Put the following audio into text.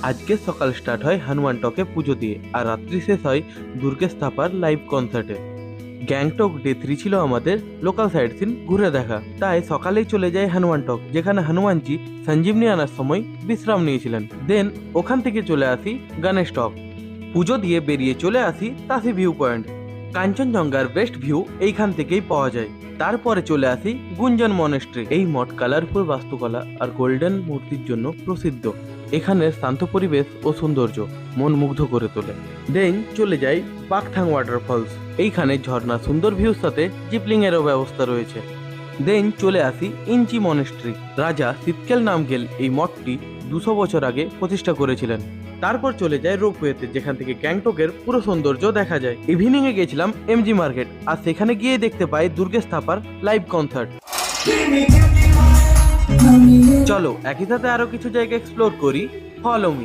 আজকে সকাল স্টার্ট হয় হনুমান টকে পুজো দিয়ে, আর রাত্রি শেষ হয় দুর্গেশ থাপার লাইভ কনসার্টে। গ্যাংটক ডে 3 ছিল আমাদের লোকাল সাইট সিন ঘুরে দেখা, তাই সকালেই চলে যায় হনুমান টক, যেখানে হনুমানজি সঞ্জীবনী আনার সময় বিশ্রাম নিয়েছিলেন। দেন ওখান থেকে চলে আসি গণেশ টক। পুজো দিয়ে বেরিয়ে চলে আসি তাসি ভিউ পয়েন্ট। কাঞ্চনজঙ্ঘার বেস্ট ভিউ এইখান থেকেই পাওয়া যায়। তারপরে চলে আসি গুঞ্জন মনেস্ট্রি। এই মঠ কালারফুল বাস্তুকলা আর গোল্ডেন মূর্তির জন্য প্রসিদ্ধ। এখানের শান্ত পরিবেশ ও সৌন্দর্য মন মুগ্ধ করে তোলে। দেন চলে যাই পাকথাং ওয়াটারফলস। এইখানে ঝর্ণা সুন্দর ভিউর সাথে জিপলিং এরও ব্যবস্থা রয়েছে। দেন চলে আসি ইঞ্চি মনেস্ট্রি। রাজা সিতকেল নামগেল এই মঠটি 200 বছর আগে প্রতিষ্ঠা করেছিলেন। তারপর চলে যায় রোপওয়েতে, যেখান থেকে গ্যাংটকের পুরো সৌন্দর্য দেখা যায়। ইভিনিং এ গেছিলাম এমজি মার্কেট, আর সেখানে গিয়ে দেখতে পাই দুর্গেশ থাপার লাইভ কনসার্ট। চলো একই সাথে আরো কিছু জায়গা এক্সপ্লোর করি। Follow me.